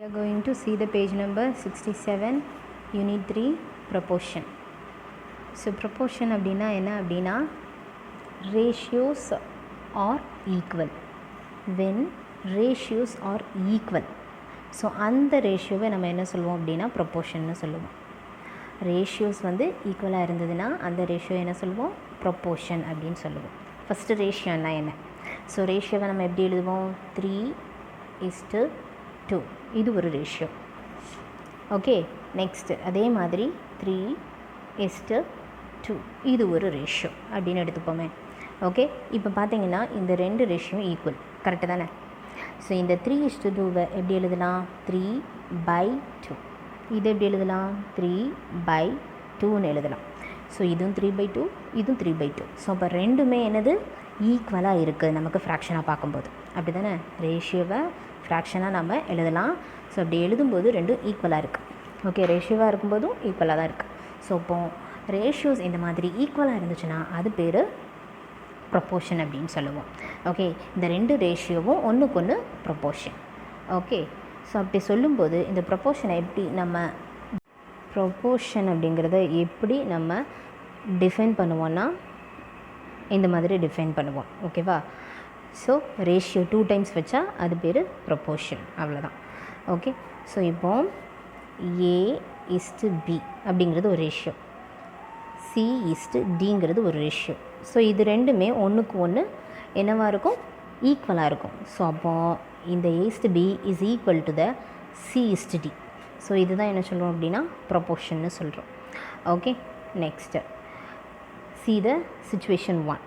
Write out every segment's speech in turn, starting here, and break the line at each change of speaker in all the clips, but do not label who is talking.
We are going to see the page number 67, unit 3, proportion. So proportion அப்படின்னா என்ன அப்படின்னா ratios are equal. When ratios are equal, so அந்த ரேஷியோவை நம்ம என்ன சொல்லுவோம் அப்படின்னா ப்ரொப்போர்ஷன்னு சொல்லுவோம். ரேஷியோஸ் வந்து ஈக்குவலாக இருந்ததுன்னா அந்த ரேஷியோ என்ன சொல்லுவோம், ப்ரொப்போர்ஷன் அப்படின்னு சொல்லுவோம். ஃபஸ்ட்டு ரேஷியோன்னா என்ன? ஸோ ரேஷியோவை நம்ம எப்படி எழுதுவோம், 3:2, இது ஒரு ரேஷியோ. ஓகே, நெக்ஸ்ட்டு அதே மாதிரி 3:2, இது ஒரு ரேஷியோ அப்படின்னு எடுத்துப்போமே. ஓகே, இப்போ பார்த்தீங்கன்னா இந்த ரெண்டு ரேஷியோ ஈக்குவல், கரெக்டு தானே? ஸோ இந்த 3:2வை எப்படி எழுதலாம், 3/2. இது எப்படி எழுதலாம், 3/2ன்னு எழுதலாம். ஸோ இதுவும் 3/2, இதுவும் 3/2. ஸோ அப்போ ரெண்டுமே என்னது, ஈக்குவலாக இருக்குது நமக்கு ஃப்ராக்ஷனாக பார்க்கும்போது, அப்படி தானே? ரேஷியோவை ஃப்ராக்ஷனாக நம்ம எழுதலாம். ஸோ அப்படி எழுதும்போது ரெண்டும் ஈக்குவலாக இருக்குது. ஓகே, ரேஷியோவாக இருக்கும்போதும் ஈக்குவலாக தான் இருக்குது. ஸோ இப்போது ரேஷியோஸ் இந்த மாதிரி ஈக்குவலாக இருந்துச்சுன்னா அது பேர் ப்ரொப்போர்ஷன் அப்படின்னு சொல்லுவோம். ஓகே, இந்த ரெண்டு ரேஷியோவும் ஒன்றுக்கு ஒன்று ப்ரொப்போர்ஷன். ஓகே, ஸோ அப்படி சொல்லும்போது இந்த ப்ரொப்போர்ஷனை எப்படி நம்ம எப்படி நம்ம டிஃபைன் பண்ணுவோன்னா இந்த மாதிரி டிஃபைன் பண்ணுவோம். ஓகேவா? ஸோ ரேஷியோ 2 டைம்ஸ் வச்சா அது பேர் ப்ரொப்போர்ஷன், அவ்வளோதான். ஓகே, ஸோ இப்போது A:B அப்படிங்கிறது ஒரு ரேஷியோ, C:Dங்கிறது ஒரு ரேஷியோ. ஸோ இது ரெண்டுமே ஒன்றுக்கு ஒன்று என்னவாக இருக்கும், ஈக்குவலாக இருக்கும். ஸோ அப்போது இந்த A:B is equal to the C:D. So இதுதான் என்ன சொல்கிறோம் அப்படின்னா ப்ரொப்போர்ஷன்னு சொல்கிறோம். Okay, next see the situation 1.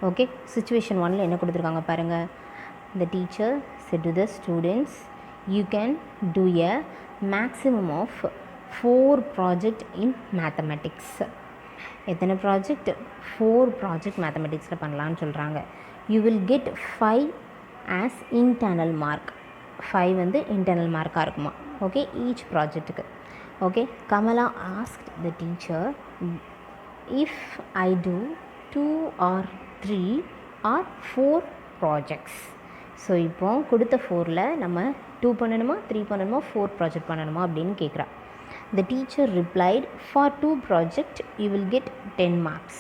Okay, situation 1ல் என்ன கொடுத்துருக்காங்க பாருங்கள். the teacher said to the students, you can do a maximum of 4 project in mathematics. எத்தனை ப்ராஜெக்ட், 4 ப்ராஜெக்ட் மேத்தமெட்டிக்ஸில் பண்ணலான்னு சொல்கிறாங்க. You will get 5 as internal mark. 5 வந்து இன்டர்னல் மார்க்காக இருக்குமா. ஓகே, ஈச் ப்ராஜெக்ட்டுக்கு. Okay, Kamala asked the teacher, if I do 2 or 3 or 4 projects. So இப்போ கொடுத்த 4ல் நம்ம 2 பண்ணணுமா, 3 பண்ணணுமா, 4 ப்ராஜெக்ட் பண்ணணுமா அப்படின்னு கேட்குறா. The teacher replied, for 2 project you will get 10 marks.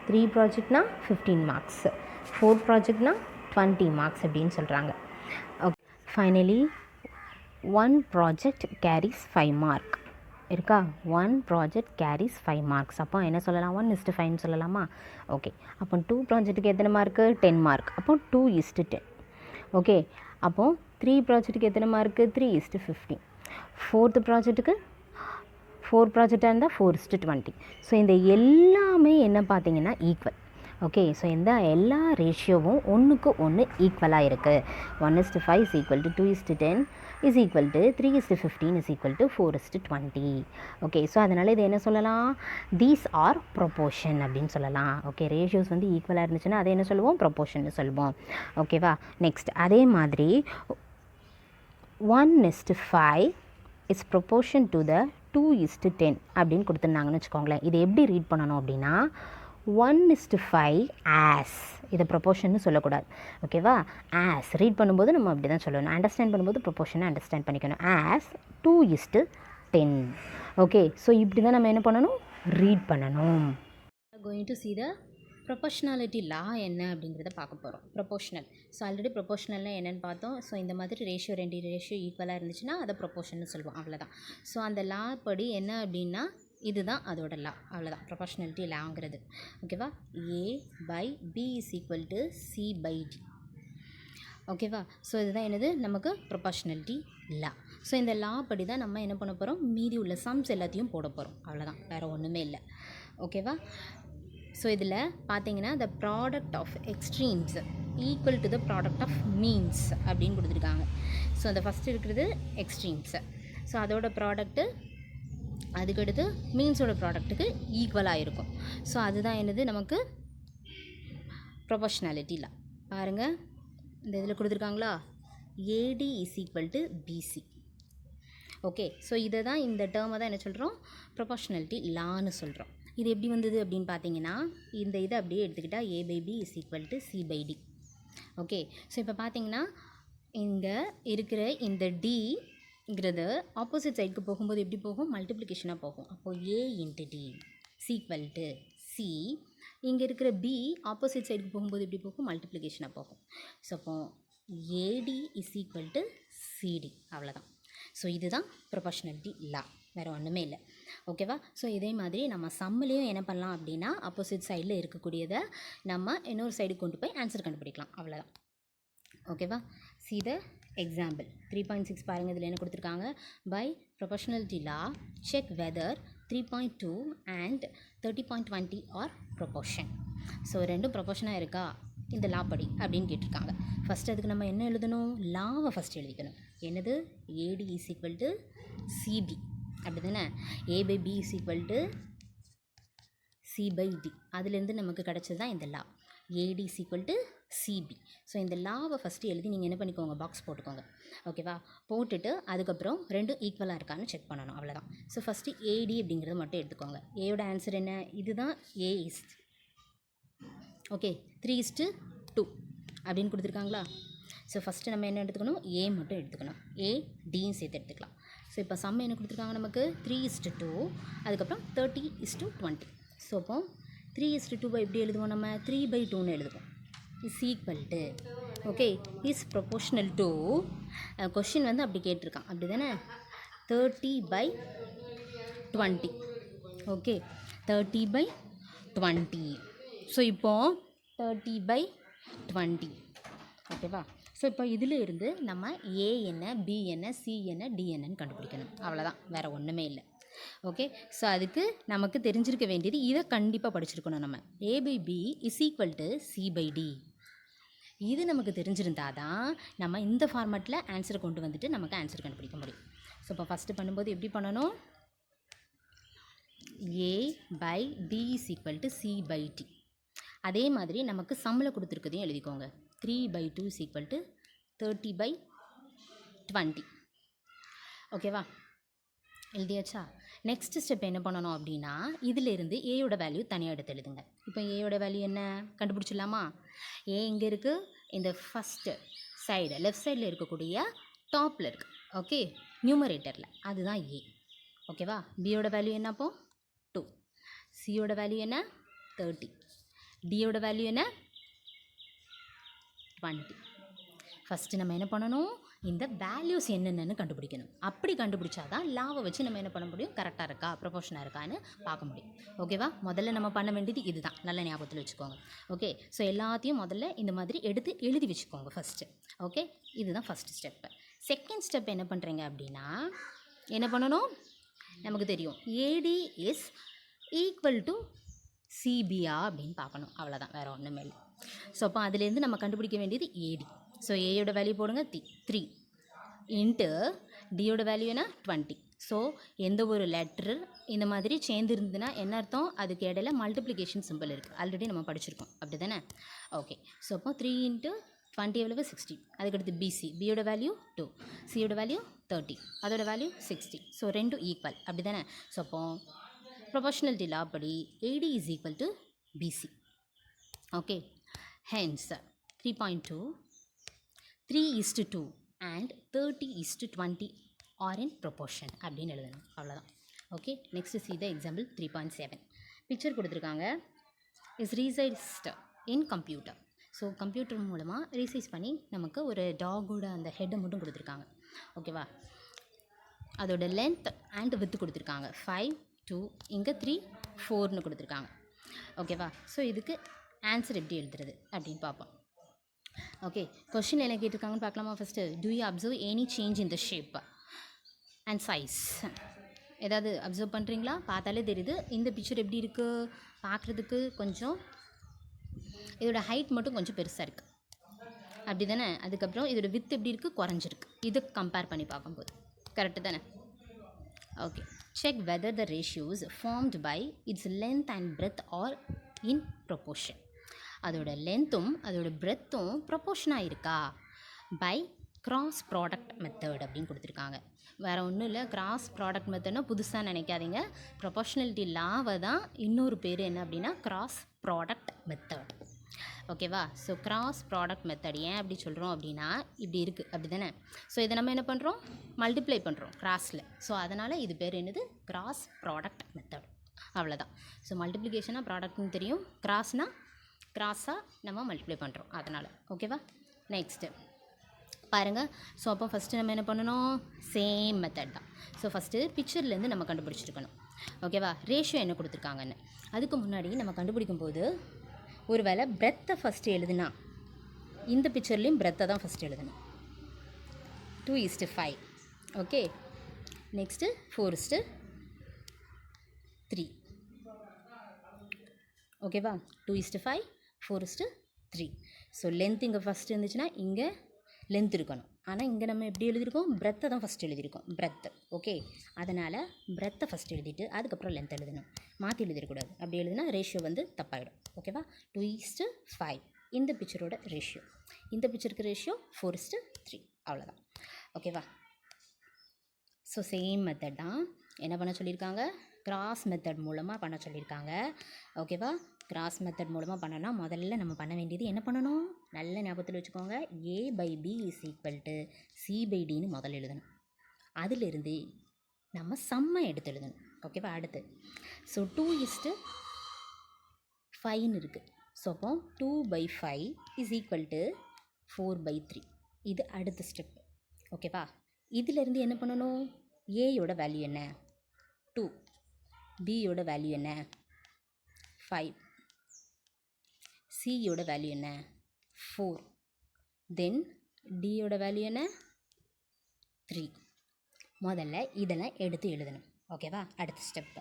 3 projectனா 15 marks. 4 projectனா 20 marks அப்படின்னு சொல்கிறாங்க. Okay, finally 1 project carries 5 mark இருக்கா. 1 project carries 5 marks. அப்போ என்ன சொல்லலாம், 1:5 சொல்லலாமா? ஓகே, அப்போ 2 ப்ராஜெக்ட்டுக்கு எத்தனை மார்க்கு, 10 மார்க். அப்போ 2:10. ஓகே, அப்போது 3 ப்ராஜெக்ட்டுக்கு எத்தனை மார்க்கு, 3:15. 4th ப்ராஜெக்ட்டுக்கு 4 ப்ராஜெக்டாக இருந்தால் 4:20. ஸோ இந்த எல்லாமே என்ன பார்த்தீங்கன்னா ஈக்குவல். ஓகே, ஸோ இந்த எல்லா ரேஷியோவும் ஒன்றுக்கு ஒன்று ஈக்குவலாக இருக்குது. 1:5 is equal to 2:10 is equal to 3:15 is equal to 4:20. Okay, so அதனால் இது என்ன சொல்லலாம், தீஸ் ஆர் ப்ரொப்போர்ஷன் அப்படின்னு சொல்லலாம். ஓகே, ரேஷியோஸ் வந்து ஈக்குவலாக இருந்துச்சுன்னா அதை என்ன சொல்லுவோம், ப்ரொப்போர்ஷன் சொல்லுவோம். ஓகேவா? நெக்ஸ்ட் அதே மாதிரி 1:5 இஸ் ப்ரொப்போர்ஷன் டு த 2:10 அப்படின்னு கொடுத்துருந்தாங்கன்னு வச்சுக்கோங்களேன். இதை எப்படி ரீட் பண்ணணும் அப்படின்னா 1:5 ஆஸ், இதை ப்ரொப்போர்ஷன்னு சொல்லக்கூடாது. ஓகேவா? ஆஸ் ரீட் பண்ணும்போது நம்ம அப்படி தான் சொல்லணும். அண்டர்ஸ்டாண்ட் பண்ணும்போது ப்ரொப்போர்ஷனை அண்டர்ஸ்டாண்ட் பண்ணிக்கணும். ஆஸ் 2:10. ஓகே, ஸோ இப்படி தான் நம்ம என்ன பண்ணணும், ரீட் பண்ணணும். கோயிங் டு see the ப்ரொபோர்ஷ்னாலிட்டி லா என்ன அப்படிங்கிறத பார்க்க போகிறோம். ப்ரொபோர்ஷனல். ஸோ ஆல்ரெடி ப்ரொபோர்ஷனல்னால் என்னென்னு பார்த்தோம். ஸோ இந்த மாதிரி ரேஷியோ 2 ரேஷியோ ஈக்குவலாக இருந்துச்சுன்னா அதை ப்ரொபோர்ஷன்னு சொல்லுவோம், அவ்வளோதான். ஸோ அந்த லா படி என்ன அப்படின்னா இதுதான் அதோட லா, அவ்வளோதான் ப்ரொபோர்ஷ்னாலிட்டி லாங்கிறது. ஓகேவா? A/B is equal to C/D. ஓகேவா? ஸோ இதுதான் என்னது, நமக்கு ப்ரொபோர்ஷ்னாலிட்டி லா. ஸோ இந்த லா படி தான் நம்ம என்ன பண்ண போகிறோம், மீதி உள்ள சம்ஸ் எல்லாத்தையும் போட போகிறோம், அவ்வளோதான், வேறு ஒன்றுமே இல்லை. ஓகேவா? ஸோ இதில் பார்த்தீங்கன்னா the product of extremes equal to the product of means அப்படின்னு கொடுத்துருக்காங்க. ஸோ அந்த ஃபஸ்ட்டு இருக்கிறது எக்ஸ்ட்ரீம்ஸு. ஸோ அதோட ப்ராடக்ட்டு அதுக்கடுத்து மீன்ஸோட ப்ராடக்ட்டுக்கு ஈக்குவலாக இருக்கும். ஸோ அதுதான் என்னது, நமக்கு ப்ரொபோர்ஷ்னாலிட்டி லா. பாருங்கள், இந்த இதில் கொடுத்துருக்காங்களா, AD is equal to BC. Okay, so இதை தான், இந்த டேர்மை தான் என்ன சொல்கிறோம், ப்ரொபோர்ஷ்னாலிட்டி லான்னு சொல்கிறோம். இது எப்படி வந்தது அப்படின்னு பார்த்தீங்கன்னா இந்த இதை அப்படியே எடுத்துக்கிட்டால் A/B is equal to C/D. Okay, so இப்போ பார்த்தீங்கன்னா இங்கே இருக்கிற இந்த D ங்கிறது ஆப்போசிட் சைடுக்கு போகும்போது எப்படி போகும், மல்டிப்ளிகேஷனாக போகும். அப்போது A into D is equal to C. இங்கே இருக்கிற பி ஆப்போசிட் சைடுக்கு போகும்போது எப்படி போகும், மல்டிப்ளிகேஷனாக போகும். ஸோ அப்போ AD is equal to CD, அவ்வளோதான். ஸோ இதுதான் ப்ரொபோர்ஷனாலிட்டி லா, வேறு ஒன்றுமே இல்லை. ஓகேவா? ஸோ இதே மாதிரி நம்ம சம்மிலையும் என்ன பண்ணலாம் அப்படின்னா, ஆப்போசிட் சைடில் இருக்கக்கூடியதை நம்ம இன்னொரு சைடுக்கு கொண்டு போய் ஆன்சர் கண்டுபிடிக்கலாம், அவ்வளோதான். ஓகேவா? see the example 3.6 பாருங்கள். இதில் என்ன கொடுத்துருக்காங்க, by proportionality law check whether 3.2 and 30.20 are proportion. So ரெண்டும் ப்ரொபோர்ஷனாக இருக்கா இந்த லா படி அப்படின்னு கேட்டிருக்காங்க. ஃபஸ்ட் அதுக்கு நம்ம என்ன எழுதணும், லாவை ஃபஸ்ட் எழுதிக்கணும். என்னது, AD is equal to CB, அப்படி தானே. A by B is equal to C by D, அதுலேருந்து நமக்கு கிடச்சது தான் இந்த law, AD is equal to CB. So இந்த லாவை ஃபஸ்ட்டு எழுதி நீங்கள் என்ன பண்ணிக்கோங்க, பாக்ஸ் போட்டுக்கோங்க. ஓகேவா? போட்டுட்டு அதுக்கப்புறம் ரெண்டும் ஈக்குவலாக இருக்கான்னு செக் பண்ணணும், அவ்வளோதான். ஸோ ஃபஸ்ட்டு ஏடி அப்படிங்கிறத மட்டும் எடுத்துக்கோங்க. ஏயோட ஆன்சர் என்ன, இதுதான் ஏ இஸ் ஓகே 3:2 அப்படின்னு கொடுத்துருக்காங்களா. ஸோ ஃபஸ்ட்டு நம்ம என்ன எடுத்துக்கணும், ஏ மட்டும் எடுத்துக்கணும், ஏ டியும் சேர்த்து எடுத்துக்கலாம். ஸோ இப்போ சம் என்ன கொடுத்துருக்காங்க நமக்கு, 3:2, அதுக்கப்புறம் 30:20. ஸோ அப்போ 3:2 எப்படி எழுதுவோம், நம்ம 3/2ன்னு எழுதுவோம். Is equal to okay is proportional to, question வந்து அப்படி கேட்டிருக்கான், அப்படி தானே, 30/20. ஓகே 30/20. ஸோ இப்போது 30/20. ஓகேவா? ஸோ இப்போ இதில் இருந்து நம்ம ஏ என்ன, பி என்ன, சி என்ன, டி என்னன்னு கண்டுபிடிக்கணும், அவ்வளோதான், வேறு ஒன்றுமே இல்லை. ஓகே. ஸோ அதுக்கு நமக்கு தெரிஞ்சிருக்க வேண்டியது இதை கண்டிப்பாக படிச்சிருக்கணும். நம்ம A by B is equal to C by D, இது நமக்கு தெரிஞ்சிருந்தால் தான் நம்ம இந்த ஃபார்மேட்டில் ஆன்சரை கொண்டு வந்துட்டு நமக்கு ஆன்சர் கண்டுபிடிக்க முடியும். ஸோ இப்போ ஃபஸ்ட்டு பண்ணும்போது எப்படி பண்ணணும், A by B is equal to C by D. அதே மாதிரி நமக்கு சம்மில் கொடுத்துருக்கதையும் எழுதிக்கோங்க, 3/2 இஸ் ஈக்குவல் டு 30/20. ஓகேவா? எழுதியாச்சா? நெக்ஸ்ட் ஸ்டெப் என்ன பண்ணணும் அப்படின்னா, இதிலிருந்து ஏயோட வேல்யூ தனியாக எடுத்து எழுதுங்க. இப்போ ஏயோட வேல்யூ என்ன கண்டுபிடிச்சிடலாமா. ஏ இங்கே இருக்குது, இந்த ஃபஸ்ட்டு சைடு லெஃப்ட் சைடில் இருக்கக்கூடிய டாப்பில் இருக்குது. ஓகே, நியூமரேட்டரில் அதுதான் ஏ. ஓகேவா? பியோட வேல்யூ என்ன, அப்போ 2. சியோட வேல்யூ என்ன, 30. டியோட வேல்யூ என்ன, 20. ஃபஸ்ட்டு நம்ம என்ன பண்ணணும், இந்த வேல்யூஸ் என்னென்னு கண்டுபிடிக்கணும். அப்படி கண்டுபிடிச்சா தான் லாவை வச்சு நம்ம என்ன பண்ண முடியும், கரெக்டாக இருக்கா, ப்ரொபோர்ஷனாக இருக்கான்னு பார்க்க முடியும். ஓகேவா? முதல்ல நம்ம பண்ண வேண்டியது இதுதான், நல்ல ஞாபகத்தில் வச்சுக்கோங்க. ஓகே. ஸோ எல்லாத்தையும் முதல்ல இந்த மாதிரி எடுத்து எழுதி வச்சுக்கோங்க ஃபஸ்ட்டு. ஓகே, இதுதான் ஃபஸ்ட்டு ஸ்டெப்பு. செகண்ட் ஸ்டெப் என்ன பண்ணுறீங்க அப்படின்னா, என்ன பண்ணணும், நமக்கு தெரியும் ஏடி இஸ் ஈக்குவல் டு சிபிஆ அப்படின்னு பார்க்கணும், அவ்வளோதான், வேறு ஒன்றுமே இல்லை. ஸோ அப்போ அதுலேருந்து நம்ம கண்டுபிடிக்க வேண்டியது ஏடி. ஸோ ஏயோட வேல்யூ போடுங்க 3 இன்ட்டு டியோட வேல்யூ என்ன 20. ஸோ எந்த ஒரு லெட்ரு இந்த மாதிரி சேர்ந்துருந்துன்னா என்ன அர்த்தம், அதுக்கு இடையில மல்டிப்ளிகேஷன் சிம்பிள் இருக்குது, ஆல்ரெடி நம்ம படிச்சிருக்கோம், அப்படி தானே. ஓகே. ஸோ அப்போ 3 × 20 எவ்வளவு 60. அதுக்கடுத்து பிசி, பியோட வேல்யூ 2, சியோட வேல்யூ 30, அதோட வேல்யூ 60. ஸோ ரெண்டும் ஈக்குவல், அப்படி தானே. ஸோ அப்போ ப்ரொபோர்ஷனாலிட்டி லா படி AD is equal to BC. Okay. Hence 3.2, 3:2 and 30:20 are in proportion அப்படின்னு எழுதணும், அவ்வளோதான். ஓகே. Next see the example 3.7. Picture கொடுத்துருக்காங்க, is resized in computer. So computer மூலமாக ரீசைஸ் பண்ணி நமக்கு ஒரு டாகோட அந்த ஹெட்டை மட்டும் கொடுத்துருக்காங்க. ஓகேவா? அதோட லென்த் அண்ட் வித்து கொடுத்துருக்காங்க, 5, 2, இங்கே 3, 4ன்னு கொடுத்துருக்காங்க. ஓகேவா? ஸோ இதுக்கு ஆன்சர் எப்படி எழுதுறது அப்படின்னு பார்ப்போம். ஓகே. கொஷின் என்ன கேட்டிருக்காங்கன்னு பார்க்கலாமா. First, do you observe any change in the shape and size. ஏதாவது அப்சர்வ் பண்ணுறீங்களா? பார்த்தாலே தெரியுது இந்த பிக்சர் எப்படி இருக்குது பார்க்குறதுக்கு, கொஞ்சம் இதோட ஹைட் மட்டும் கொஞ்சம் பெருசாக இருக்குது, அப்படி தானே. அதுக்கப்புறம் இதோட வித் எப்படி இருக்குது, குறைஞ்சிருக்கு. இதை கம்பேர் பண்ணி பார்க்கும்போது கரெக்டு தானே. Okay. Check whether the ratios formed by its length and breadth are in proportion. அதோட லென்த்தும் அதோட பிரெத்தும் ப்ரொப்போர்ஷனாக இருக்கா பை கிராஸ் ப்ராடக்ட் மெத்தட் அப்படின்னு கொடுத்துருக்காங்க. வேறு ஒன்றும் இல்லை, கிராஸ் ப்ராடக்ட் மெத்தட்னா புதுசாக நினைக்காதீங்க, ப்ரொபோர்ஷனாலிட்டி லாவை தான் இன்னொரு பேர் என்ன அப்படின்னா கிராஸ் ப்ராடக்ட் மெத்தட். ஓகேவா? ஸோ கிராஸ் ப்ராடக்ட் மெத்தட் ஏன் அப்படி சொல்கிறோம் அப்படின்னா இப்படி இருக்குது அப்படி தானே. ஸோ இதை நம்ம என்ன பண்ணுறோம், மல்டிப்ளை பண்ணுறோம் கிராஸில். ஸோ அதனால் இது பேர் என்னது, கிராஸ் ப்ராடக்ட் மெத்தட். அவ்வளோதான். ஸோ மல்டிப்ளிகேஷனாக ப்ராடக்ட்னு தெரியும், கிராஸாக நம்ம மல்டிப்ளை பண்ணுறோம் அதனால். ஓகேவா? நெக்ஸ்ட்டு பாருங்கள். ஸோ அப்போ ஃபஸ்ட்டு நம்ம என்ன பண்ணணும், சேம் மெத்தட் தான். ஸோ ஃபஸ்ட்டு பிக்சர்லேருந்து நம்ம கண்டுபிடிச்சிருக்கணும். ஓகேவா? ரேஷியோ என்ன கொடுத்துருக்காங்கன்னு. அதுக்கு முன்னாடி நம்ம கண்டுபிடிக்கும் போது ஒரு வேளை பிரெத்தை ஃபஸ்ட்டு எழுதுனா, இந்த பிக்சர்லேயும் பிரெத்தை தான் ஃபஸ்ட்டு எழுதணும். 2:5. ஓகே. நெக்ஸ்ட்டு 4:3. ஓகேவா? 2:5, 4:3. ஸோ லென்த் இங்கே ஃபஸ்ட்டு இருந்துச்சுன்னா இங்கே லென்த் இருக்கணும். ஆனால் இங்கே நம்ம எப்படி எழுதியிருக்கோம், பிரெத்தை தான் ஃபஸ்ட் எழுதியிருக்கோம், பிரெத்து. ஓகே. அதனால் பிரெத்தை ஃபஸ்ட் எழுதிட்டு அதுக்கப்புறம் லென்த் எழுதணும், மாற்றி எழுதிடக்கூடாது. அப்படி எழுதுனா ரேஷியோ வந்து தப்பாயிடும். ஓகேவா? 2:5 இந்த பிக்சரோட ரேஷியோ, இந்த பிக்சருக்கு ரேஷியோ 4:3. அவ்வளோதான். ஓகேவா? ஸோ சேம் மெத்தட் தான் என்ன பண்ண சொல்லியிருக்காங்க, கிராஸ் மெத்தட் மூலமாக பண்ண சொல்லியிருக்காங்க. ஓகேவா? கிராஸ் மெத்தட் மூலமாக பண்ணனா முதல்ல நம்ம பண்ண வேண்டியது என்ன பண்ணணும், நல்ல ஞாபகத்தில் வச்சுக்கோங்க, A/B = C/Dன்னு முதல்ல எழுதணும். அதிலிருந்து நம்ம சம்மை எடுத்து எழுதணும். ஓகேவா? அடுத்து ஸோ 2:5ன்னு இருக்குது. ஸோ அப்போ 2/5 = 4/3. இது அடுத்த ஸ்டெப். ஓகேவா? இதிலேருந்து என்ன பண்ணணும், ஏயோட வேல்யூ என்ன 2, பியோட வேல்யூ என்ன 5, சியோட வேல்யூ என்ன 4, தென் டியோட வேல்யூ என்ன 3. முதல்ல இதெல்லாம் எடுத்து எழுதணும். ஓகேவா? அடுத்த ஸ்டெப்பு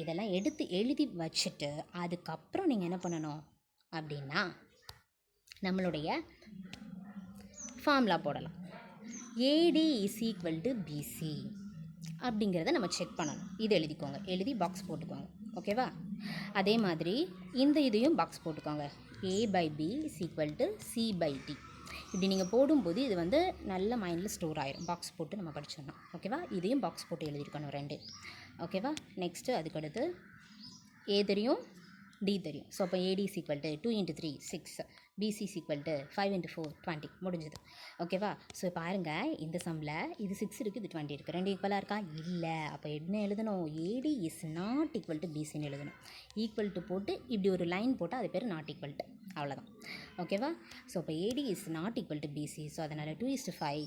இதெல்லாம் எடுத்து எழுதி வச்சுட்டு அதுக்கப்புறம் நீங்கள் என்ன பண்ணணும் அப்படின்னா நம்மளுடைய ஃபார்முலா போடலாம். AD = BC அப்படிங்கிறத நம்ம செக் பண்ணணும். இது எழுதிக்கோங்க, எழுதி பாக்ஸ் போட்டுக்கோங்க. ஓகேவா? அதே மாதிரி இந்த இதையும் பாக்ஸ் போட்டுக்கோங்க. A/B = C/D. இப்படி நீங்கள் போடும்போது இது வந்து நல்ல மைண்டில் ஸ்டோர் ஆயிரும். பாக்ஸ் போட்டு நம்ம படிச்சிடணும். ஓகேவா? இதையும் பாக்ஸ் போட்டு எழுதியிருக்கணும் 2. ஓகேவா? நெக்ஸ்ட்டு அதுக்கடுத்து A தெரியும், D தெரியும். ஸோ அப்போ AD = 2 × 3 6, BC = 5 × 4 20. முடிஞ்சது. ஓகேவா? ஸோ பாருங்கள், இந்த சம்மில் இது 6 இருக்குது, இது 20 இருக்குது. 2 ஈக்குவலாக இருக்கா? இல்லை. அப்போ என்ன எழுதணும், AD ≠ BCன்னு எழுதணும். ஈக்குவல் டு போட்டு இப்படி ஒரு லைன் போட்டால் அது பேர் நாட் ஈக்குவல் டு. அவ்வளோதான். ஓகேவா? ஸோ அப்போ AD ≠ BC. ஸோ அதனால் 2:5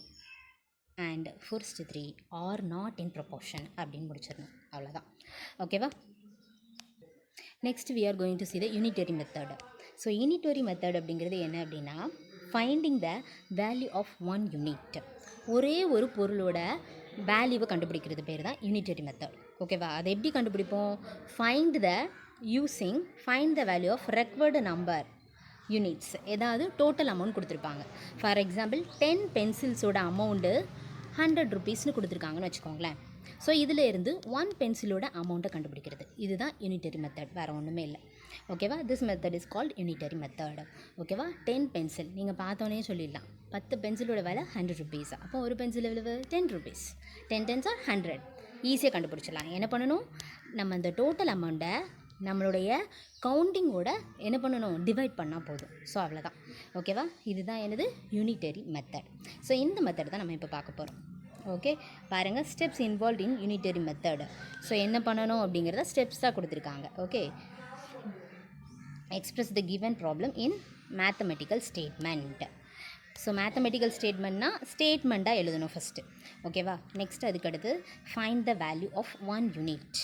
and 4:3 are not in proportion அப்படின்னு முடிச்சிடணும். அவ்வளோதான். ஓகேவா? Next we are going to see the unitary method. ஸோ யூனிட்டரி மெத்தட் அப்படிங்கிறது என்ன அப்படின்னா, finding the value of one unit. ஒரே ஒரு பொருளோட வேல்யூவை கண்டுபிடிக்கிறது பேர் தான் யூனிட்டரி மெத்தட். ஓகேவா? அதை எப்படி கண்டுபிடிப்போம், find the value of required number units. ஏதாவது டோட்டல் அமௌண்ட் கொடுத்துருப்பாங்க. ஃபார் எக்ஸாம்பிள் 10 பென்சில்ஸோட அமௌண்ட்டு 100 rupeesனு கொடுத்துருக்காங்கன்னு வச்சுக்கோங்களேன். ஸோ இதில் இருந்து 1 பென்சிலோட அமௌண்ட்டை கண்டுபிடிக்கிறது, இதுதான் யூனிட்டரி மெத்தட், வேறு ஒன்றுமே இல்லை. ஓகேவா? This method is called unitary method. ஓகேவா? 10 பென்சில் நீங்கள் பார்த்தோன்னே சொல்லிடலாம், 10 பென்சிலோட விலை 100 rupees. அப்போ ஒரு பென்சில் எவ்வளவு 10 rupees. 10 10s are 100. ஈஸியாக கண்டுபிடிச்சிடலாம். என்ன பண்ணணும், நம்ம இந்த டோட்டல் அமௌண்ட்டை நம்மளுடைய கவுண்டிங்கோட என்ன பண்ணணும், டிவைட் பண்ணால் போதும். ஸோ அவ்வளோதான். ஓகேவா? இதுதான் எனது யூனிட்டரி மெத்தட். ஸோ இந்த மெத்தட் தான் நம்ம இப்போ பார்க்க போகிறோம். ஓகே, பாருங்கள், steps involve in unitary method. So என்ன பண்ணணும் அப்படிங்கிறத ஸ்டெப்ஸாக கொடுத்துருக்காங்க. Okay, express the given problem in mathematical statement. So mathematical ஸ்டேட்மெண்ட்னா ஸ்டேட்மெண்ட்டாக எழுதணும் ஃபஸ்ட்டு. ஓகேவா? நெக்ஸ்ட் அதுக்கடுத்து find the value of one unit.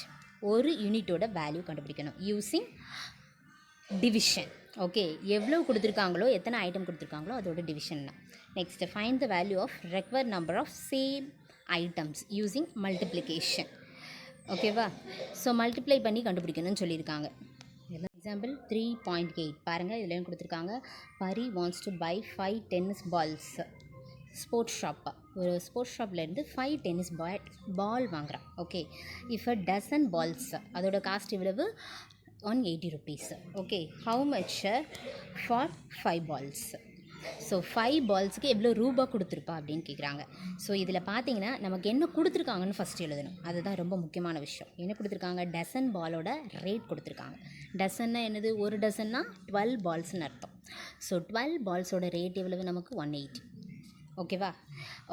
ஒரு யூனிட்டோட வேல்யூ கண்டுபிடிக்கணும் யூஸிங் டிவிஷன். ஓகே, எவ்வளோ கொடுத்துருக்காங்களோ, எத்தனை ஐட்டம் கொடுத்துருக்காங்களோ அதோட டிவிஷன் தான். Next find the value of required number of same items using multiplication. ஓகேவா? ஸோ மல்டிப்ளை பண்ணி கண்டுபிடிக்கணும்னு சொல்லியிருக்காங்க. எக்ஸாம்பிள் 3.8 பாருங்கள், இதில் கொடுத்துருக்காங்க. Pari wants to buy 5 tennis balls. Sports ஷாப்பா, ஒரு ஸ்போர்ட்ஸ் ஷாப்லேருந்து 5 டென்னிஸ் பால் வாங்குகிறான். Okay, if a dozen balls, அதோட காஸ்ட் இவ்வளவு 180 rupees. Okay, how much for 5 balls? So 5 பால்ஸுக்கு எவ்வளோ ரூபா கொடுத்துருப்பா அப்படின்னு கேட்குறாங்க. ஸோ இதில் பார்த்தீங்கன்னா நமக்கு என்ன கொடுத்துருக்காங்கன்னு ஃபஸ்ட்டு எழுதணும். அதுதான் ரொம்ப முக்கியமான விஷயம். என்ன கொடுத்துருக்காங்க? டசன் பாலோட ரேட் கொடுத்துருக்காங்க. டசன்னா என்னது? ஒரு டசன்னா 12 பால்ஸ்னு அர்த்தம். ஸோ 12 பால்ஸோட ரேட் எவ்வளவு? நமக்கு 180. ஓகேவா?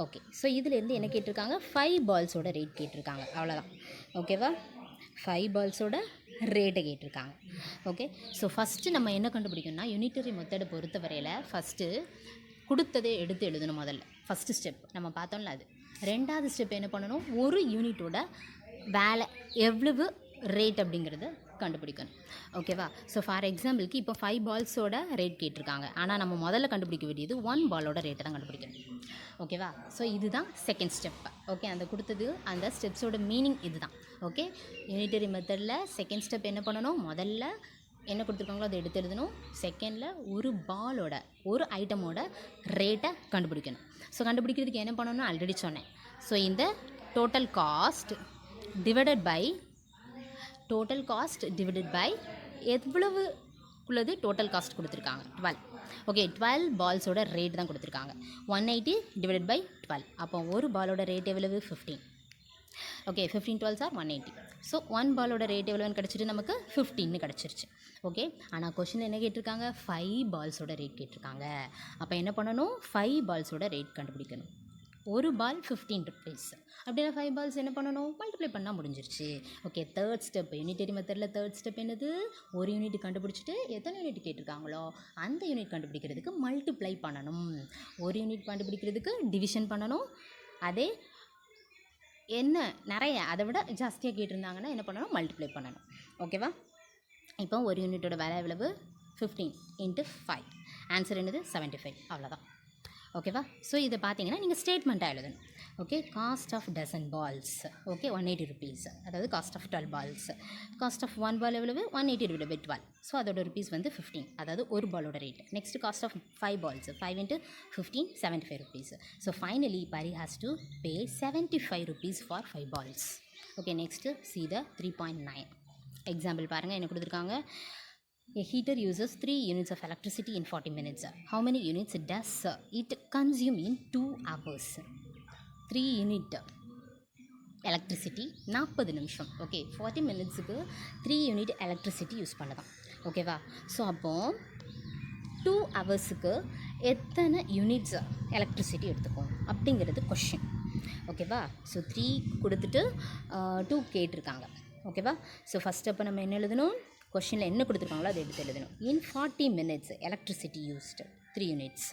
ஓகே. ஸோ இதிலேருந்து என்ன கேட்டிருக்காங்க? 5 பால்ஸோட ரேட் கேட்டிருக்காங்க. அவ்வளோதான். ஓகேவா? 5 பால்ஸோட ரேட்டை கேட்டிருக்காங்க. ஓகே. ஸோ ஃபஸ்ட்டு நம்ம என்ன கண்டுபிடிக்கணும்னா, யூனிட்டரி மெத்தடை பொறுத்த வரையில் ஃபஸ்ட்டு கொடுத்ததே எடுத்து எழுதணும். முதல்ல ஃபஸ்ட்டு ஸ்டெப் நம்ம பார்த்தோம்ல அது. ரெண்டாவது ஸ்டெப் என்ன பண்ணணும்? ஒரு யூனிட்டோட வேலை எவ்வளவு ரேட் அப்படிங்கிறத கண்டுபிடிக்கணும். ஓகேவா? ஸோ ஃபார் எக்ஸாம்பிளுக்கு இப்போ 5 பால்ஸோட ரேட் கேட்டிருக்காங்க. ஆனால் நம்ம முதல்ல கண்டுபிடிக்க வேண்டியது 1 பாலோட ரேட்டை தான் கண்டுபிடிக்கணும். ஓகேவா? ஸோ இதுதான் செகண்ட் ஸ்டெப். ஓகே, அந்த கொடுத்தது அந்த ஸ்டெப்ஸோட மீனிங் இது தான். ஓகே, யூனிட்டரி மெத்தடில் செகண்ட் ஸ்டெப் என்ன பண்ணணும்? முதல்ல என்ன கொடுத்துருக்காங்களோ அதை எடுத்து எழுதணும். செகண்டில் ஒரு பாலோட ஒரு ஐட்டமோட ரேட்டை கண்டுபிடிக்கணும். ஸோ கண்டுபிடிக்கிறதுக்கு என்ன பண்ணணும்னு ஆல்ரெடி சொன்னேன். ஸோ இந்த டோட்டல் காஸ்ட் டிவைடட் பை எவ்வளவு உள்ளது டோட்டல் காஸ்ட் கொடுத்துருக்காங்க? 12. ஓகே, 12 பால்ஸோட ரேட் தான் கொடுத்துருக்காங்க. 180 டிவைடட் பை 12. அப்போ ஒரு பாலோட ரேட் எவ்வளவு? 15. Okay, 15 12s are 180. ஸோ 1 பாலோட ரேட் எவ்வளோன்னு கிடச்சிட்டு நமக்கு 15ன்னு கிடச்சிருச்சு. ஓகே, ஆனால் கொஷினில் என்ன கேட்டிருக்காங்க? 5 பால்ஸோட ரேட் கேட்டிருக்காங்க. அப்போ என்ன பண்ணணும்? 5 பால்ஸோட ரேட் கண்டுபிடிக்கணும். ஒரு பால் 15 rupees. அப்படின்னா 5 பால்ஸ் என்ன பண்ணணும்? மல்டிப்ளை பண்ணால் முடிஞ்சிருச்சு. ஓகே, தேர்ட் ஸ்டெப் யூனிட்டரி மெத்தடில் தேர்ட் ஸ்டெப் என்னது? ஒரு யூனிட் கண்டுபிடிச்சிட்டு எத்தனை யூனிட் கேட்டிருக்காங்களோ அந்த யூனிட் கண்டுபிடிக்கிறதுக்கு மல்டிப்ளை பண்ணணும். ஒரு யூனிட் கண்டுபிடிக்கிறதுக்கு டிவிஷன் பண்ணணும். அதே என்ன நிறைய அதை விட ஜாஸ்தியாக கேட்டிருந்தாங்கன்னா என்ன பண்ணணும்? மல்டிப்ளை பண்ணணும். ஓகேவா? இப்போ ஒரு யூனிட்டோட வேலை எவ்வளவு? 15 × 5. ஆன்சர் என்னது? 75. அவ்வளோதான். ஓகேவா? ஸோ இதை பார்த்தீங்கன்னா நீங்கள் ஸ்டேட்மெண்ட்டாக எழுதணும். Okay, cost of dozen balls. Okay, 180 rupees. அதாவது cost of 12 balls. Cost of 1 ball எவ்வளவு? 180 divided by 12. ஸோ அதோட ருபீஸ் வந்து 15. அதாவது ஒரு பாலோட rate. Next cost of 5 balls. 5 × 15 75 rupees. So finally Pari has to pay 75 rupees for 5 balls. Okay, next see the 3.9 example பாருங்கள். என்ன கொடுத்துருக்காங்க? A heater uses 3 units of electricity in 40 minutes. How many units does it consume in 2 hours? 3 unit electricity 40 நிமிஷம். Okay, 40 மினிட்ஸுக்கு 3 unit electricity use பண்ணலாம். ஓகேவா? So அப்போது 2 ஹவர்ஸுக்கு எத்தனை units electricity எடுத்துக்கும் அப்படிங்கிறது கொஷின். ஓகேவா? ஸோ 3 கொடுத்துட்டு 2 கேட்டிருக்காங்க. ஓகேவா? ஸோ ஃபஸ்ட் அப்போ நம்ம என்ன எழுதணும்? கொஷினில் என்ன கொடுத்துருக்காங்களோ அதை எடுத்து எழுதணும். இன் 40 minutes எலக்ட்ரிசிட்டி யூஸ்டு 3 யூனிட்ஸ்.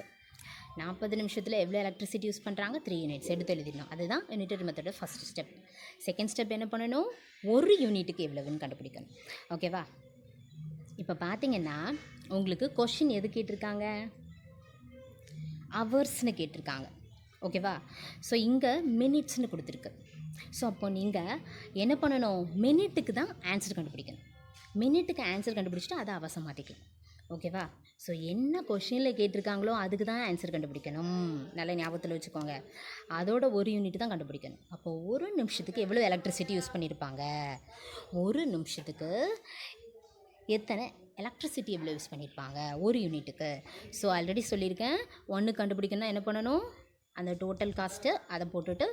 40 நிமிஷத்தில் எவ்வளோ எலக்ட்ரிசிட்டி யூஸ் பண்ணுறாங்க? 3 யூனிட்ஸ் எடுத்து எழுதிடணும். அதுதான் யூனிட்டரி மெத்தடோட ஃபஸ்ட் ஸ்டெப். செகண்ட் ஸ்டெப் என்ன பண்ணணும்? ஒரு யூனிட்டுக்கு எவ்வளவுன்னு கண்டுபிடிக்கணும். ஓகேவா? இப்போ பார்த்தீங்கன்னா உங்களுக்கு கொஷின் எது கேட்டிருக்காங்க? ஹவர்ஸ்னு கேட்டிருக்காங்க. ஓகேவா? ஸோ இங்கே மினிட்ஸ்னு கொடுத்துருக்கு. ஸோ அப்போ நீங்கள் என்ன பண்ணணும்? மினிட்டுக்கு தான் ஆன்சர் கண்டுபிடிக்கணும். மினிட்டுக்கு ஆன்சர் கண்டுபிடிச்சிட்டு அதை அவசர மாற்றிக்கலாம். ஓகேவா? ஸோ என்ன கொஷினில் கேட்டிருக்காங்களோ அதுக்கு தான் ஆன்சர் கண்டுபிடிக்கணும். நல்லா ஞாபகத்தில் வச்சுக்கோங்க. அதோட ஒரு யூனிட் தான் கண்டுபிடிக்கணும். அப்போது ஒரு நிமிஷத்துக்கு எவ்வளோ எலக்ட்ரிசிட்டி யூஸ் பண்ணியிருப்பாங்க? ஒரு நிமிஷத்துக்கு எத்தனை எலக்ட்ரிசிட்டி எவ்வளோ யூஸ் பண்ணியிருப்பாங்க ஒரு யூனிட்டுக்கு? ஸோ ஆல்ரெடி சொல்லியிருக்கேன், ஒன்று கண்டுபிடிக்கணும்னா என்ன பண்ணணும்? அந்த டோட்டல் காஸ்ட்டு அதை போட்டுட்டு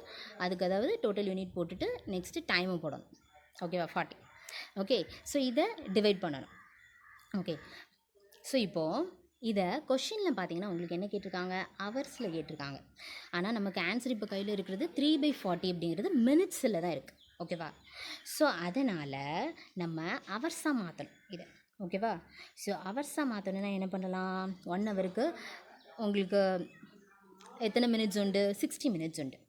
அதுக்கு அதாவது டோட்டல் யூனிட் போட்டுட்டு நெக்ஸ்ட்டு டைமும் போடணும். ஓகேவா? 40. ஓகே, ஸோ இதை டிவைட் பண்ணணும். ஓகே, ஸோ இப்போது இதை கொஷினில் பார்த்தீங்கன்னா உங்களுக்கு என்ன கேட்டிருக்காங்க? ஹவர்ஸில் கேட்டிருக்காங்க. ஆனால் நமக்கு ஆன்சர் இப்போ கையில் இருக்கிறது 3/40 அப்படிங்கிறது மினிட்ஸில் தான் இருக்குது. ஓகேவா? ஸோ அதனால் நம்ம ஹவர்ஸாக மாற்றணும் இதை. ஓகேவா? ஸோ ஹவர்ஸாக மாற்றணுன்னா என்ன பண்ணலாம்? 1 ஹவருக்கு உங்களுக்கு எத்தனை மினிட்ஸ் உண்டு? 60 மினிட்ஸ் உண்டு.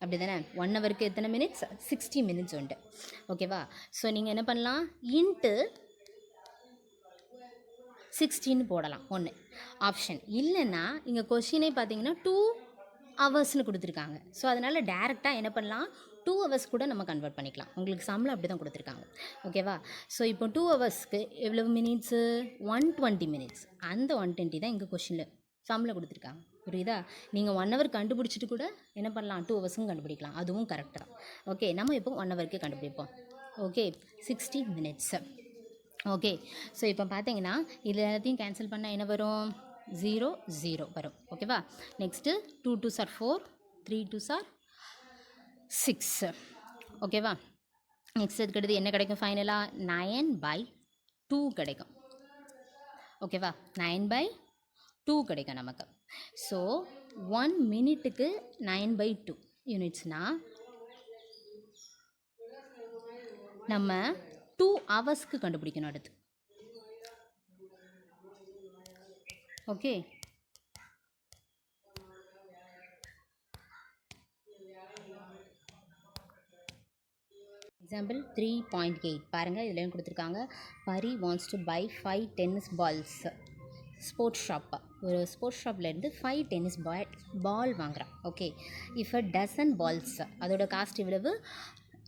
அப்படி தானே? 1 ஹவருக்கு எத்தனை மினிட்ஸ்? 60 மினிட்ஸ் உண்டு. ஓகேவா? ஸோ நீங்கள் என்ன பண்ணலாம்? இன்ட்டு 16 போடலாம். ஒன்று ஆப்ஷன். இல்லைன்னா இங்கே கொஷினே பார்த்தீங்கன்னா 2 ஹவர்ஸ்னு கொடுத்துருக்காங்க. ஸோ அதனால் டேரெக்டாக என்ன பண்ணலாம்? 2 ஹவர்ஸ் கூட நம்ம கன்வெர்ட் பண்ணிக்கலாம். உங்களுக்கு சம்பளம் அப்படி தான் கொடுத்துருக்காங்க. ஓகேவா? ஸோ இப்போ 2 ஹவர்ஸ்க்கு எவ்வளவு மினிட்ஸு? 120 மினிட்ஸ். அந்த 120 தான் இங்கே கொஷினில் சம்பளம் கொடுத்துருக்காங்க. புரியுதா? நீங்கள் 1 ஹவர் கண்டுபிடிச்சிட்டு கூட என்ன பண்ணலாம்? 2 ஹவர்ஸும் கண்டுபிடிக்கலாம். அதுவும் கரெக்டு தான். ஓகே, நம்ம இப்போ 1 ஹவருக்கு கண்டுபிடிப்போம். Okay, 60 minutes. ஓகே, ஸோ இப்போ பார்த்தீங்கன்னா இதில் எல்லாத்தையும் கேன்சல் பண்ணால் என்ன வரும்? 0 0 வரும். ஓகேவா? Next 2 2s are 4, 3 2s are 6. ஓகேவா? நெக்ஸ்ட் அதுக்கடுத்து என்ன கிடைக்கும் ஃபைனலாக 9/2 கிடைக்கும். ஓகேவா? 9/2 கிடைக்கும் நமக்கு. ஸோ 1 மினிட்டுக்கு 9/2 யூனிட்ஸ்னால் நம்ம 2 ஹவர்ஸ்க்கு கண்டுபிடிக்கணும் அடுத்து. ஓகே, எக்ஸாம்பிள் 3.8 பாருங்கள். இதில் கொடுத்துருக்காங்க, Pari wants to buy 5 tennis balls. Sports shop, ஒரு ஸ்போர்ட்ஸ் ஷாப்லேருந்து 5 டென்னிஸ் பால் வாங்குகிறான். Okay, if a dozen balls, அதோட காஸ்ட் இவ்வளவு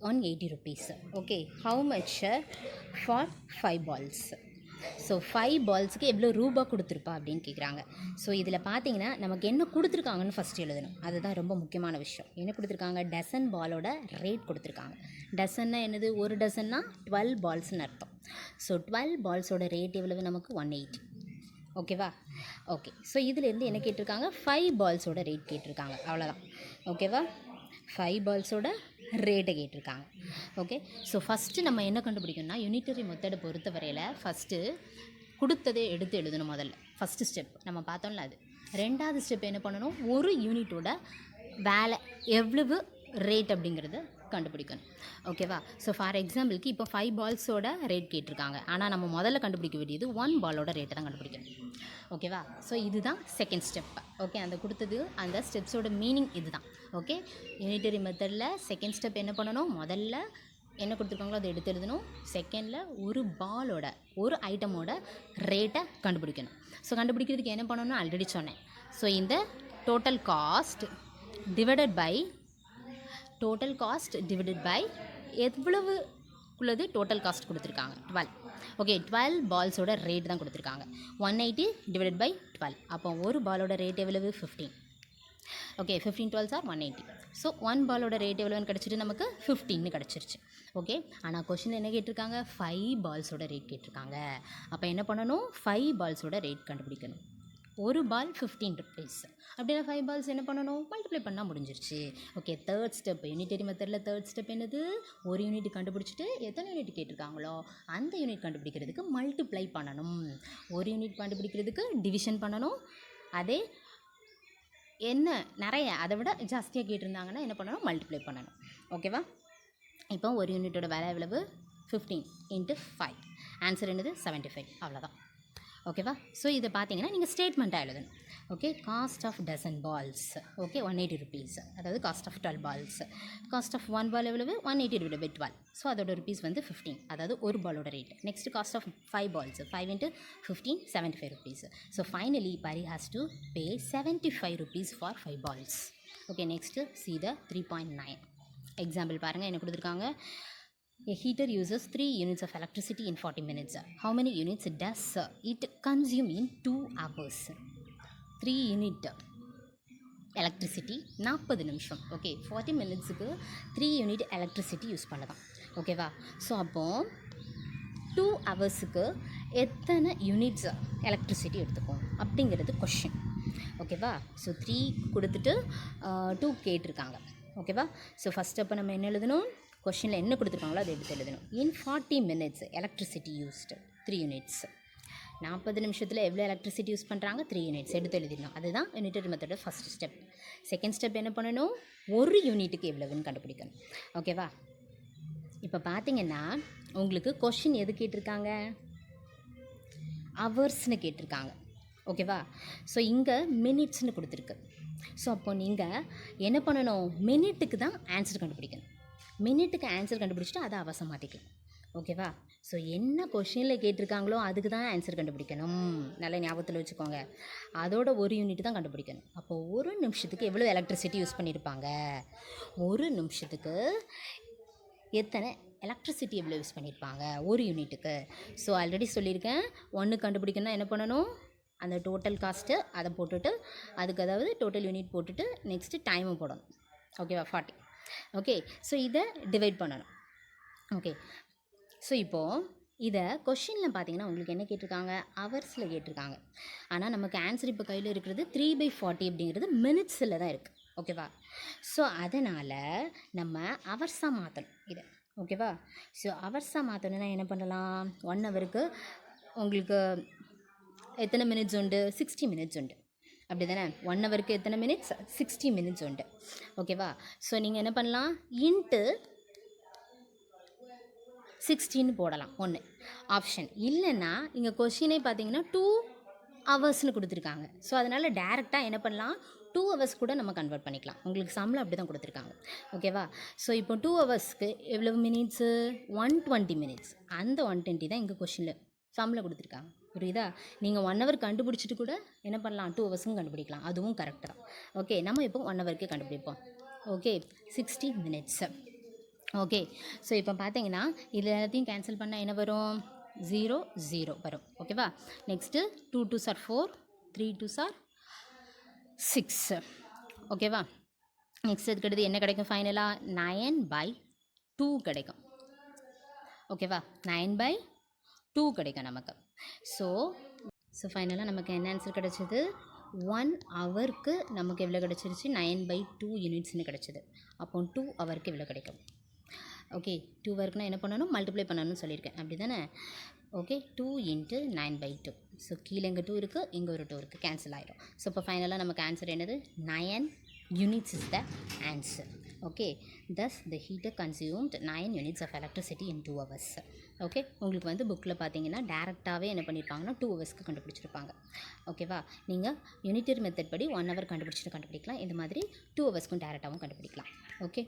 180 rupees. Okay, how much for 5 balls? So 5 பால்ஸுக்கு எவ்வளோ ரூபா கொடுத்துருப்பா அப்படின்னு கேட்குறாங்க. ஸோ இதில் பார்த்தீங்கன்னா நமக்கு என்ன கொடுத்துருக்காங்கன்னு ஃபஸ்ட்டு எழுதணும். அதுதான் ரொம்ப முக்கியமான விஷயம். என்ன கொடுத்துருக்காங்க? டசன் பாலோட ரேட் கொடுத்துருக்காங்க. டசன்னா என்னது? ஒரு டசன்னா 12 பால்ஸ்னு அர்த்தம். ஸோ 12 பால்ஸோட ரேட் எவ்வளவு நமக்கு? 180. ஓகேவா? ஓகே, ஸோ இதுலேருந்து என்ன கேட்டிருக்காங்க? 5 பால்ஸோட ரேட் கேட்டிருக்காங்க. அவ்வளோதான். ஓகேவா? 5 பால்ஸோட ரேட்டை கேட்டிருக்காங்க. ஓகே, ஸோ ஃபஸ்ட்டு நம்ம என்ன கண்டுபிடிக்கணும்னா, யூனிட்டரி மெத்தடை பொறுத்த வரையில் ஃபஸ்ட்டு கொடுத்ததே எடுத்து எழுதணும். முதல்ல ஃபஸ்ட்டு ஸ்டெப் நம்ம பார்த்தோம்ல அது. ரெண்டாவது ஸ்டெப் என்ன பண்ணணும்? ஒரு யூனிட்டோட வேலை எவ்வளவு ரேட் அப்படிங்கிறத கண்டுபிடிக்கணும். ஓகேவா? ஸோ ஃபார் எக்ஸாம்பிளுக்கு இப்போ 5 பால்ஸோட ரேட் கேட்டிருக்காங்க. ஆனால் நம்ம முதல்ல கண்டுபிடிக்க வேண்டியது 1 பாலோட ரேட்டை தான் கண்டுபிடிக்கணும். ஓகேவா? ஸோ இதுதான் செகண்ட் ஸ்டெப். ஓகே, அந்த கொடுத்தது அந்த ஸ்டெப்ஸோட மீனிங் இதுதான். ஓகே, யூனிட்டரி மெத்தடில் செகண்ட் ஸ்டெப் என்ன பண்ணணும்? முதல்ல என்ன கொடுத்துருக்காங்களோ அதை எடுத்து எழுதணும். செகண்டில் ஒரு பாலோட, ஒரு ஐட்டமோட ரேட்டை கண்டுபிடிக்கணும். ஸோ கண்டுபிடிக்கிறதுக்கு என்ன பண்ணணும்னு ஆல்ரெடி சொன்னேன். ஸோ இந்த டோட்டல் காஸ்ட் டிவைடட் பை எவ்வளவு உள்ளது டோட்டல் காஸ்ட் கொடுத்துருக்காங்க 12. ஓகே, 12 பால்ஸோட ரேட் தான் கொடுத்துருக்காங்க. 180 டிவைடட் பை 12. அப்போ ஒரு பாலோட ரேட் எவ்வளவு? 15. Okay, 15 12s are 180. ஸோ 1 பாலோட ரேட் எவ்வளோன்னு கிடச்சிட்டு நமக்கு 15 கிடச்சிருச்சு. ஓகே, ஆனால் கொஷின் என்ன கேட்டிருக்காங்க? 5 பால்ஸோட ரேட் கேட்டிருக்காங்க. அப்போ என்ன பண்ணணும்? 5 பால்ஸோட ரேட் கண்டுபிடிக்கணும். ஒரு பால் 15 rupees. அப்படின்னா 5 பால்ஸ் என்ன பண்ணணும்? மல்டிப்ளை பண்ணால் முடிஞ்சிருச்சு. ஓகே, தேர்ட் ஸ்டெப் யூனிட்டரி மெத்தடில் தேர்ட் ஸ்டெப் என்னது? ஒரு யூனிட் கண்டுபிடிச்சிட்டு எத்தனை யூனிட் கேட்டிருக்காங்களோ அந்த யூனிட் கண்டுபிடிக்கிறதுக்கு மல்டிப்ளை பண்ணணும். ஒரு யூனிட் கண்டுபிடிக்கிறதுக்கு டிவிஷன் பண்ணணும். அதே என்ன நிறைய அதை விட ஜாஸ்தியாக கேட்டிருந்தாங்கன்னா என்ன பண்ணணும்? மல்டிப்ளை பண்ணணும். ஓகேவா? இப்போ ஒரு யூனிட்டோட வேலை எவ்வளவு? 15 × 5. ஆன்சர் என்னது? 75. அவ்வளோதான். ஓகேவா? ஸோ இதை பார்த்தீங்கன்னா நீங்கள் ஸ்டேட்மெண்ட்டாக எழுதணும். Okay, cost of dozen balls. Okay, 180 rupees. அதாவது cost of 12 balls. Cost of 1 ball எவ்வளவு? 180 divided by 12. ஸோ அதோட ருபீஸ் வந்து 15. அதாவது ஒரு பாலோட rate. Next cost of 5 balls. 5 × 15 75 rupees. So finally Pari has to pay 75 rupees for 5 balls. Okay, next see the 3.9 example பாருங்கள். என்ன கொடுத்துருக்காங்க? A heater uses 3 units of electricity in 40 minutes. How many units does it consume in 2 hours? 3 unit electricity 40 நிமிஷம். Okay, 40 மினிட்ஸுக்கு 3 unit electricity use பண்ணலாம். ஓகேவா? So அப்போது 2 ஹவர்ஸுக்கு எத்தனை units electricity எடுத்துக்கும் அப்படிங்கிறது கொஷின். ஓகேவா? ஸோ 3 கொடுத்துட்டு 2 கேட்டிருக்காங்க. ஓகேவா? ஸோ ஃபஸ்ட் அப்போ நம்ம என்ன எழுதணும்? கொஷினில் என்ன கொடுத்துருக்காங்களோ அதை எடுத்து எழுதணும். இன் 40 minutes எலக்ட்ரிசிட்டி யூஸ்டு 3 யூனிட்ஸ். 40 நிமிஷத்தில் எவ்வளோ எலக்ட்ரிசிட்டி யூஸ் பண்ணுறாங்க? 3 யூனிட்ஸ் எடுத்து எழுதிடணும். அதுதான் யூனிட்டரி மெத்தடோட ஃபஸ்ட் ஸ்டெப். செகண்ட் ஸ்டெப் என்ன பண்ணணும்? ஒரு யூனிட்டுக்கு எவ்வளவுன்னு கண்டுபிடிக்கணும். ஓகேவா? இப்போ பார்த்தீங்கன்னா உங்களுக்கு கொஷின் எது கேட்டிருக்காங்க? ஹவர்ஸ்னு கேட்டிருக்காங்க. ஓகேவா? ஸோ இங்கே மினிட்ஸ்னு கொடுத்துருக்கு. ஸோ அப்போ நீங்கள் என்ன பண்ணணும்? மினிட்டுக்கு தான் ஆன்சர் கண்டுபிடிக்கணும். மினிட்டுக்கு ஆன்சர் கண்டுபிடிச்சிட்டு அதை அவசரம் மாற்றிக்கலாம். ஓகேவா? ஸோ என்ன கொஷினில் கேட்டிருக்காங்களோ அதுக்கு தான் ஆன்சர் கண்டுபிடிக்கணும். நல்லா ஞாபகத்தில் வச்சுக்கோங்க. அதோட ஒரு யூனிட் தான் கண்டுபிடிக்கணும். அப்போது ஒரு நிமிஷத்துக்கு எவ்வளோ எலக்ட்ரிசிட்டி யூஸ் பண்ணியிருப்பாங்க? ஒரு நிமிஷத்துக்கு எத்தனை எலக்ட்ரிசிட்டி எவ்வளோ யூஸ் பண்ணியிருப்பாங்க ஒரு யூனிட்டுக்கு? ஸோ ஆல்ரெடி சொல்லியிருக்கேன், ஒன்று கண்டுபிடிக்கணும்னா என்ன பண்ணணும்? அந்த டோட்டல் காஸ்ட்டு அதை போட்டுட்டு அதுக்கு அதாவது டோட்டல் யூனிட் போட்டுட்டு நெக்ஸ்ட்டு டைமை போடணும். ஓகேவா? 40. ஓகே, ஸோ இதை டிவைட் பண்ணணும். ஓகே, ஸோ இப்போது இதை கொஷினில் பார்த்தீங்கன்னா உங்களுக்கு என்ன கேட்டிருக்காங்க, ஹவர்ஸில் கேட்டிருக்காங்க. ஆனால் நமக்கு ஆன்சர் இப்போ கையில் இருக்கிறது 3/40 அப்படிங்கிறது மினிட்ஸில் தான் இருக்குது. ஓகேவா? ஸோ அதனால் நம்ம ஹவர்ஸாக மாற்றணும் இதை. ஓகேவா? ஸோ ஹவர்ஸாக மாற்றணுன்னா என்ன பண்ணலாம், 1 ஹவருக்கு உங்களுக்கு எத்தனை மினிட்ஸ் உண்டு, 60 மினிட்ஸ் உண்டு. அப்படி தானே? 1 ஹவருக்கு எத்தனை மினிட்ஸ், 60 மினிட்ஸ் உண்டு. ஓகேவா? ஸோ நீங்கள் என்ன பண்ணலாம், இன்ட்டு 16 போடலாம் ஒன்று ஆப்ஷன். இல்லைன்னா இங்கே கொஷினே பார்த்தீங்கன்னா 2 ஹவர்ஸ்னு கொடுத்துருக்காங்க. ஸோ அதனால் டேரெக்டாக என்ன பண்ணலாம், 2 ஹவர்ஸ் கூட நம்ம கன்வெர்ட் பண்ணிக்கலாம். உங்களுக்கு சம்மில் அப்படி தான் கொடுத்துருக்காங்க. ஓகேவா? ஸோ இப்போ 2 ஹவர்ஸ்க்கு எவ்வளவு மினிட்ஸு, 120 மினிட்ஸ். அந்த 120 தான் இங்கே கொஷினில் சம்மில் கொடுத்துருக்காங்க. புரியுதா? நீங்கள் 1 ஹவர் கண்டுபிடிச்சிட்டு கூட என்ன பண்ணலாம், 2 ஹவர்ஸும் கண்டுபிடிக்கலாம். அதுவும் கரெக்டு தான். ஓகே, நம்ம இப்போ 1 ஹவருக்கே கண்டுபிடிப்போம். Okay, 60 minutes. ஓகே, ஸோ இப்போ பார்த்தீங்கன்னா இதில் எல்லாத்தையும் கேன்சல் பண்ணால் என்ன வரும், 0 0 வரும். ஓகேவா? Next 2 2s are 4, 3 2s are 6. ஓகேவா? நெக்ஸ்ட் அதுக்கடுத்து என்ன கிடைக்கும், ஃபைனலாக 9/2 கிடைக்கும். ஓகேவா? 9/2 கிடைக்கும் நமக்கு. ஸோ ஃபைனலாக நமக்கு என்ன ஆன்சர் கிடச்சிது, 1 ஹவருக்கு நமக்கு எவ்வளோ கிடச்சிருச்சு, 9/2 யூனிட்ஸ்னு கிடச்சிது. அப்போ 2 ஹவருக்கு எவ்வளோ கிடைக்கும். ஓகே, 2 ஹவருக்குனா என்ன பண்ணணும், மல்டிப்ளை பண்ணணும்னு சொல்லியிருக்கேன். அப்படி தானே? ஓகே, 2 × 9/2. ஸோ கீழே இங்கே 2 இருக்குது, இங்கே ஒரு 2 இருக்குது, கேன்சல் ஆகிடும். ஸோ இப்போ ஃபைனலாக நமக்கு ஆன்சர் என்னது, 9 units is the answer. Okay, thus the heater consumed 9 units of electricity in 2 hours. Okay, உங்களுக்கு வந்து புக்கில் பார்த்தீங்கன்னா டேரெக்டாகவே என்ன பண்ணியிருப்பாங்கன்னா 2 ஹவர்ஸ்க்கு கண்டுபிடிச்சிருப்பாங்க. ஓகேவா? நீங்கள் யூனிட்டரி மெத்தட் படி 1 ஹவர் கண்டுபிடிச்சிட்டு கண்டுபிடிக்கலாம். இந்த மாதிரி 2 ஹவர்ஸ்க்கும் டேரெக்டாகவும் கண்டுபிடிக்கலாம். ஓகே.